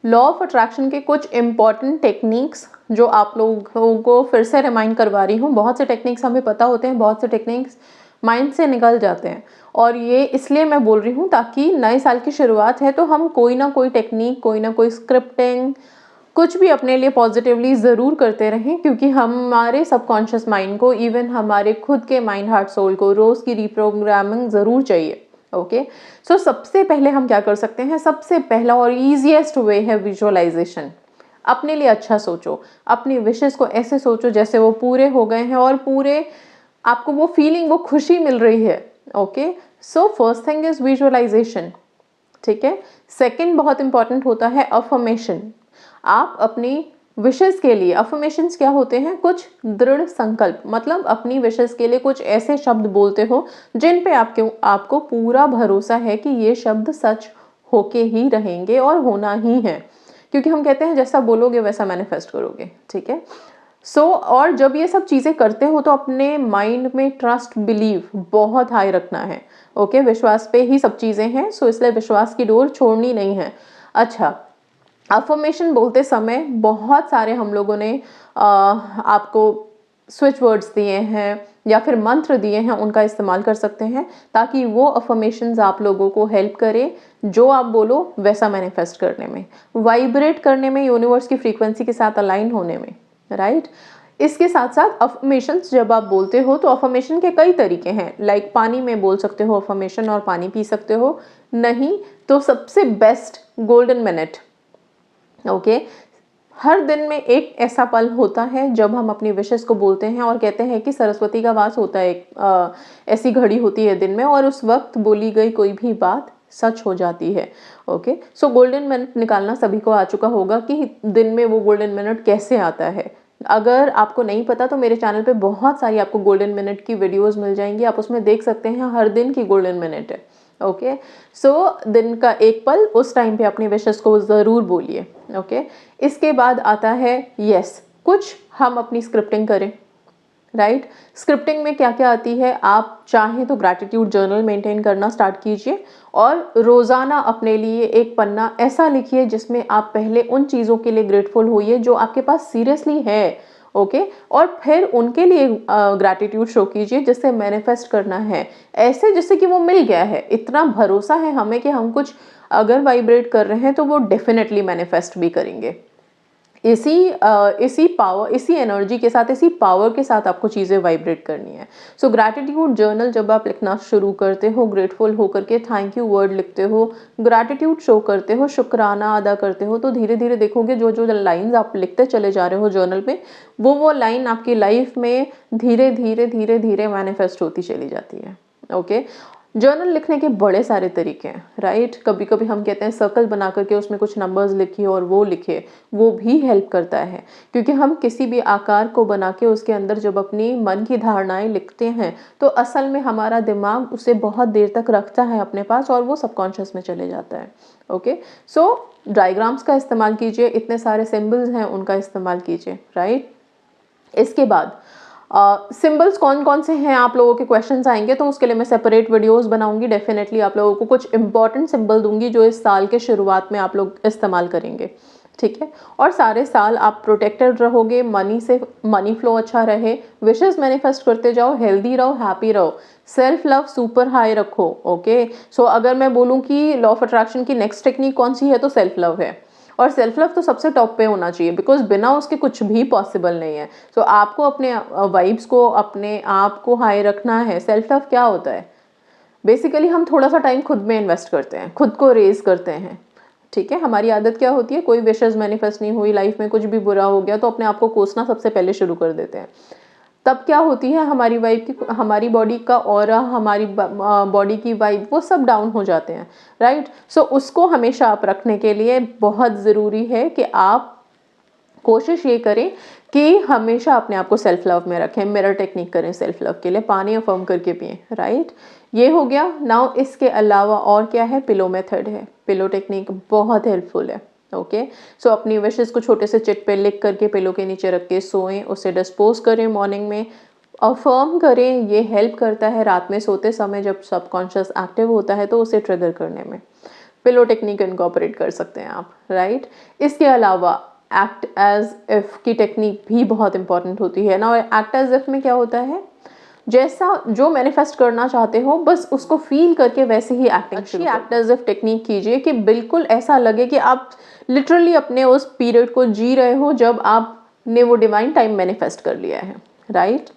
Law of attraction के कुछ important techniques जो आप लोगों को फिर से रिमाइंड करवा रही हूँ। बहुत से टेक्निक्स हमें पता होते हैं, बहुत से टेक्निक्स माइंड से निकल जाते हैं, और ये इसलिए मैं बोल रही हूँ ताकि नए साल की शुरुआत है तो हम कोई ना कोई टेक्निक, कोई ना कोई स्क्रिप्टिंग, कुछ भी अपने लिए पॉजिटिवली ज़रूर करते रहें, क्योंकि हमारे सबकॉन्शियस माइंड को, इवन हमारे खुद के माइंड हार्ट सोल को रोज़ की रिप्रोग्रामिंग ज़रूर चाहिए। ओके, सो सबसे पहले हम क्या कर सकते हैं, सबसे पहला और ईजिएस्ट वे है विजुअलाइजेशन। अपने लिए अच्छा सोचो, अपनी विशेस को ऐसे सोचो जैसे वो पूरे हो गए हैं और पूरे आपको वो फीलिंग, वो खुशी मिल रही है। Okay, so first thing is visualisation. ठीक है, सेकंड बहुत इंपॉर्टेंट होता है अफर्मेशन। आप अपनी विशेस के लिए, अफर्मेशंस क्या होते हैं, कुछ दृढ़ संकल्प, मतलब अपनी विशेस के लिए कुछ ऐसे शब्द बोलते हो जिन पे आपको पूरा भरोसा है कि ये शब्द सच होके ही रहेंगे और होना ही है, क्योंकि हम कहते हैं जैसा बोलोगे वैसा मैनिफेस्ट करोगे। ठीक है, और जब ये सब चीज़ें करते हो तो अपने माइंड में ट्रस्ट, बिलीव बहुत हाई रखना है। ओके, विश्वास पे ही सब चीज़ें हैं, सो इसलिए विश्वास की डोर छोड़नी नहीं है। अच्छा, अफर्मेशन बोलते समय बहुत सारे हम लोगों ने आपको स्विच वर्ड्स दिए हैं या फिर मंत्र दिए हैं, उनका इस्तेमाल कर सकते हैं ताकि वो अफर्मेशंस आप लोगों को हेल्प करे जो आप बोलो वैसा मैनिफेस्ट करने में, वाइब्रेट करने में, यूनिवर्स की फ्रीक्वेंसी के साथ अलाइन होने में। राइट, इसके साथ साथ अफर्मेशंस जब आप बोलते हो तो अफर्मेशन के कई तरीके हैं, लाइक पानी में बोल सकते हो अफर्मेशन और पानी पी सकते हो, नहीं तो सबसे बेस्ट गोल्डन मिनट। ओके, हर दिन में एक ऐसा पल होता है जब हम अपनी विशेस को बोलते हैं और कहते हैं कि सरस्वती का वास होता है, ऐसी घड़ी होती है दिन में और उस वक्त बोली गई कोई भी बात सच हो जाती है। ओके, सो गोल्डन मिनट निकालना सभी को आ चुका होगा कि दिन में वो गोल्डन मिनट कैसे आता है। अगर आपको नहीं पता तो मेरे चैनल पे बहुत सारी आपको गोल्डन मिनट की वीडियोस मिल जाएंगी, आप उसमें देख सकते हैं हर दिन की गोल्डन मिनट है। ओके, सो दिन का एक पल, उस टाइम पे अपनी विशेस को ज़रूर बोलिए। ओके, इसके बाद आता है यस, कुछ हम अपनी स्क्रिप्टिंग करें। राइट, स्क्रिप्टिंग में क्या क्या आती है, आप चाहें तो ग्रैटिट्यूड जर्नल मेंटेन करना स्टार्ट कीजिए और रोज़ाना अपने लिए एक पन्ना ऐसा लिखिए जिसमें आप पहले उन चीज़ों के लिए ग्रेटफुल होइए जो आपके पास सीरियसली है। ओके, और फिर उनके लिए ग्रैटिट्यूड शो कीजिए जिससे मैनिफेस्ट करना है, ऐसे जिससे कि वो मिल गया है, इतना भरोसा है हमें कि हम कुछ अगर वाइब्रेट कर रहे हैं तो वो डेफिनेटली मैनिफेस्ट भी करेंगे। इसी पावर, इसी एनर्जी के साथ, इसी पावर के साथ आपको चीज़ें वाइब्रेट करनी है। सो ग्रैटिट्यूड जर्नल जब आप लिखना शुरू करते हो, ग्रेटफुल होकर के थैंक यू वर्ड लिखते हो, ग्रैटिट्यूड शो करते हो, शुक्राना अदा करते हो, तो धीरे धीरे देखोगे जो जो लाइंस आप लिखते चले जा रहे हो जर्नल में, वो लाइन आपकी लाइफ में धीरे धीरे धीरे धीरे मैनिफेस्ट होती चली जाती है। ओके, जर्नल लिखने के बड़े सारे तरीके हैं। राइट, कभी कभी हम कहते हैं सर्कल बना करके उसमें कुछ नंबर्स लिखिए और वो लिखिए, वो भी हेल्प करता है, क्योंकि हम किसी भी आकार को बना के उसके अंदर जब अपनी मन की धारणाएं लिखते हैं तो असल में हमारा दिमाग उसे बहुत देर तक रखता है अपने पास और वो सबकॉन्शियस में चले जाता है। ओके, सो डायग्राम्स का इस्तेमाल कीजिए, इतने सारे सिम्बल्स हैं उनका इस्तेमाल कीजिए। राइट, इसके बाद सिंबल्स कौन कौन से हैं, आप लोगों के क्वेश्चंस आएंगे तो उसके लिए मैं सेपरेट वीडियोस बनाऊंगी। डेफिनेटली आप लोगों को कुछ इंपॉर्टेंट सिंबल दूंगी जो इस साल के शुरुआत में आप लोग इस्तेमाल करेंगे। ठीक है, और सारे साल आप प्रोटेक्टेड रहोगे, मनी से मनी फ्लो अच्छा रहे, विशेस मैनिफेस्ट करते जाओ, हेल्दी रहो, हैप्पी रहो, सेल्फ लव सुपर हाई रखो। ओके, सो अगर मैं बोलूँ कि लॉ ऑफ अट्रैक्शन की नेक्स्ट टेक्निक कौन सी है तो सेल्फ लव है, और सेल्फ लव तो सबसे टॉप पे होना चाहिए, बिकॉज बिना उसके कुछ भी पॉसिबल नहीं है। सो आपको अपने वाइब्स को, अपने आप को हाई रखना है। सेल्फ लव क्या होता है, बेसिकली हम थोड़ा सा टाइम खुद में इन्वेस्ट करते हैं, खुद को रेज करते हैं। ठीक है, हमारी आदत क्या होती है, कोई विशेस मैनिफेस्ट नहीं हुई, लाइफ में कुछ भी बुरा हो गया तो अपने आप को कोसना सबसे पहले शुरू कर देते हैं। तब क्या होती है, हमारी वाइब की, हमारी बॉडी का ऑरा, हमारी बॉडी की वाइब, वो सब डाउन हो जाते हैं। राइट, सो उसको हमेशा आप रखने के लिए बहुत ज़रूरी है कि आप कोशिश ये करें कि हमेशा अपने आप को सेल्फ लव में रखें। मिरर टेक्निक करें सेल्फ लव के लिए, पानी अफर्म करके पिएं। राइट, ये हो गया। नाउ इसके अलावा और क्या है, पिलो मेथड है, पिलो टेक्निक बहुत हेल्पफुल है। ओके, सो अपनी विशेस को छोटे से चिट पे लिख करके पिलो के नीचे रख के सोएं, उसे डिस्पोज करें, मॉर्निंग में अफर्म करें। ये हेल्प करता है रात में सोते समय जब सबकॉन्शियस एक्टिव होता है तो उसे ट्रिगर करने में। पिलो टेक्निक इनकॉर्पोरेट कर सकते हैं आप, राइट। इसके अलावा एक्ट एज इफ की टेक्निक भी बहुत इंपॉर्टेंट होती है ना। एक्ट एज इफ में क्या होता है, जैसा जो मैनिफेस्ट करना चाहते हो बस उसको फील करके वैसे ही एक्टिंग शुरू करो। एक्ट एज इफ टेक्निक कीजिए कि बिल्कुल ऐसा लगे कि आप लिटरली अपने उस पीरियड को जी रहे हो जब आपने वो डिवाइन टाइम मैनिफेस्ट कर लिया है, राइट।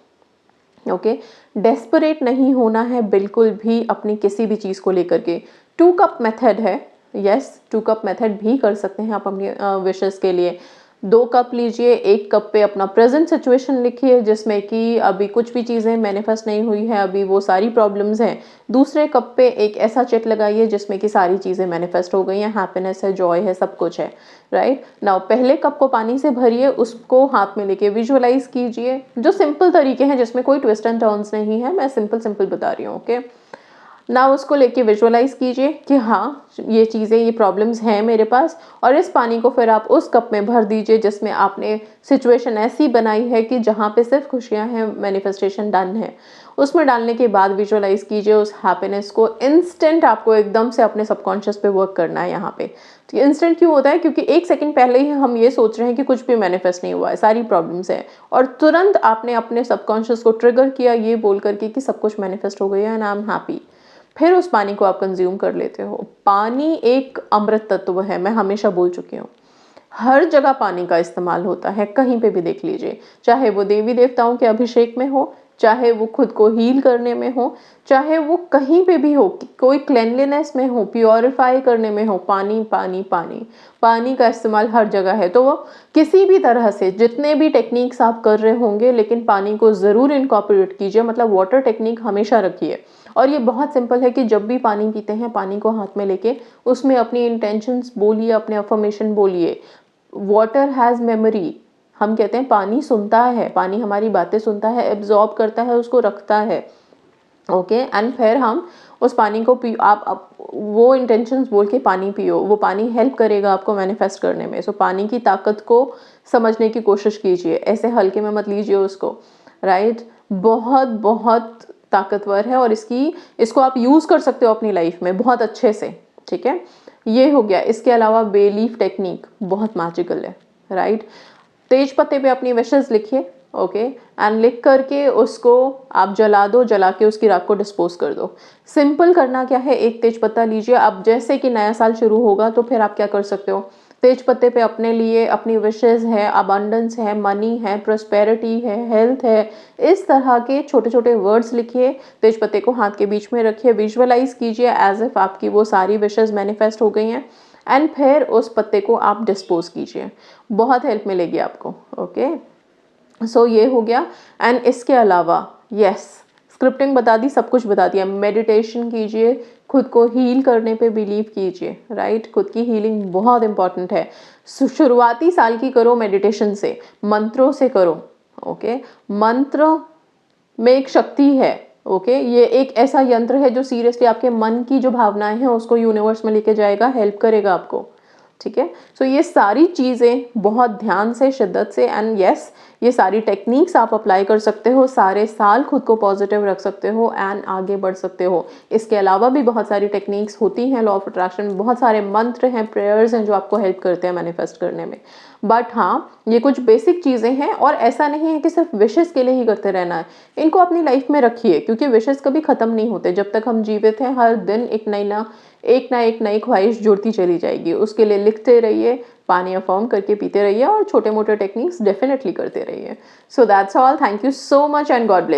ओके, डेस्परेट नहीं होना है बिल्कुल भी अपनी किसी भी चीज़ को लेकर के। 2 कप मेथड है, यस 2 कप मेथड भी कर सकते हैं आप अपनी विशेस के लिए। 2 कप लीजिए, 1 कप पे अपना प्रेजेंट सिचुएशन लिखिए जिसमें कि अभी कुछ भी चीज़ें मैनिफेस्ट नहीं हुई है, अभी वो सारी प्रॉब्लम्स हैं। दूसरे कप पे एक ऐसा चेक लगाइए जिसमें कि सारी चीज़ें मैनिफेस्ट हो गई हैं, हैप्पीनेस है, जॉय है, सब कुछ है, राइट। नाउ पहले कप को पानी से भरिए, उसको हाथ में लेके विजुअलाइज कीजिए, जो सिंपल तरीके हैं जिसमें कोई ट्विस्ट एंड टर्न्स नहीं है, मैं सिंपल बता रही हूँ, ओके। ना उसको लेके विजुअलाइज कीजिए कि हाँ ये चीज़ें, ये प्रॉब्लम्स हैं मेरे पास, और इस पानी को फिर आप उस कप में भर दीजिए जिसमें आपने सिचुएशन ऐसी बनाई है कि जहाँ पे सिर्फ खुशियाँ हैं, मैनिफेस्टेशन डन है। उसमें डालने के बाद विजुअलाइज कीजिए उस हैप्पीनेस को। इंस्टेंट आपको एकदम से अपने सबकॉन्शियस पे वर्क करना है यहाँ पे। तो इंस्टेंट क्यों होता है, क्योंकि 1 सेकंड पहले ही हम ये सोच रहे हैं कि कुछ भी मैनिफेस्ट नहीं हुआ है, सारी प्रॉब्लम्स हैं, और तुरंत आपने अपने सबकॉन्शियस को ट्रिगर किया ये बोल करके कि सब कुछ मैनिफेस्ट हो गया एंड आई एम हैप्पी। फिर उस पानी को आप कंज्यूम कर लेते हो। पानी एक अमृत तत्व है, मैं हमेशा बोल चुकी हूँ। हर जगह पानी का इस्तेमाल होता है, कहीं पे भी देख लीजिए, चाहे वो देवी देवताओं के अभिषेक में हो, चाहे वो खुद को हील करने में हो, चाहे वो कहीं पे भी हो, कोई क्लेनलीनेस में हो, प्योरीफाई करने में हो, पानी पानी पानी पानी का इस्तेमाल हर जगह है। तो वो किसी भी तरह से जितने भी टेक्निक्स आप कर रहे होंगे, लेकिन पानी को ज़रूर इनकॉर्पोरेट कीजिए, मतलब वाटर टेक्निक हमेशा रखिए। और ये बहुत सिंपल है कि जब भी पानी पीते हैं, पानी को हाथ में लेके उसमें अपनी इंटेंशंस बोलिए, अपने अफर्मेशन बोलिए। वाटर हैज़ मेमोरी, हम कहते हैं पानी सुनता है, पानी हमारी बातें सुनता है, एब्जॉर्ब करता है, उसको रखता है, ओके। एंड फिर हम उस पानी को पी, आप वो इंटेंशंस बोल के पानी पियो, वो पानी हेल्प करेगा आपको मैनिफेस्ट करने में। सो पानी की ताकत को समझने की कोशिश कीजिए, ऐसे हल्के में मत लीजिए उसको, राइट। बहुत बहुत ताकतवर है और इसको आप यूज़ कर सकते हो अपनी लाइफ में बहुत अच्छे से, ठीक है। ये हो गया। इसके अलावा बे लीफ टेक्निक बहुत मैजिकल है, राइट। तेज पत्ते पे अपनी विशेस लिखिए, ओके, एंड लिख करके उसको आप जला दो, जला के उसकी राख को डिस्पोज कर दो। सिंपल करना क्या है, एक तेज पत्ता लीजिए। अब जैसे कि नया साल शुरू होगा तो फिर आप क्या कर सकते हो, तेज पत्ते पे अपने लिए अपनी विशेस है, अबंडेंस है, मनी है, प्रोस्पेरिटी है, हेल्थ है, इस तरह के छोटे छोटे वर्ड्स लिखिए, तेज पत्ते को हाथ के बीच में रखिए, विजुअलाइज कीजिए एज इफ आपकी वो सारी विशेस मैनिफेस्ट हो गई हैं, एंड फिर उस पत्ते को आप डिस्पोज कीजिए। बहुत हेल्प मिलेगी आपको, ओके। सो ये हो गया। एंड इसके अलावा यस, स्क्रिप्टिंग बता दी, सब कुछ बता दिया। मेडिटेशन कीजिए, खुद को हील करने पे बिलीव कीजिए, राइट। खुद की हीलिंग बहुत इंपॉर्टेंट है। शुरुआती साल की करो मेडिटेशन से, मंत्रों से करो, ओके। मंत्र में एक शक्ति है, ओके। ये एक ऐसा यंत्र है जो सीरियसली आपके मन की जो भावनाएं हैं उसको यूनिवर्स में लेके जाएगा, हेल्प करेगा आपको, ठीक है। सो ये सारी चीज़ें बहुत ध्यान से, शिद्दत से, एंड यस ये सारी टेक्निक्स आप अप्लाई कर सकते हो, सारे साल खुद को पॉजिटिव रख सकते हो एंड आगे बढ़ सकते हो। इसके अलावा भी बहुत सारी टेक्निक्स होती हैं लॉ ऑफ अट्रैक्शन में, बहुत सारे मंत्र हैं, प्रेयर्स हैं जो आपको हेल्प करते हैं मैनिफेस्ट करने में। बट हाँ, ये कुछ बेसिक चीज़ें हैं और ऐसा नहीं है कि सिर्फ विशेस के लिए ही करते रहना है। इनको अपनी लाइफ में रखिए, क्योंकि विशेस कभी ख़त्म नहीं होते। जब तक हम जीवित हैं, हर दिन एक नई ख्वाहिश जुड़ती चली जाएगी। उसके लिए लिखते रहिए, पानी अफर्म करके पीते रहिए और छोटे मोटे टेक्निक्स डेफिनेटली करते रहिए। So that's all, thank you so much and God bless.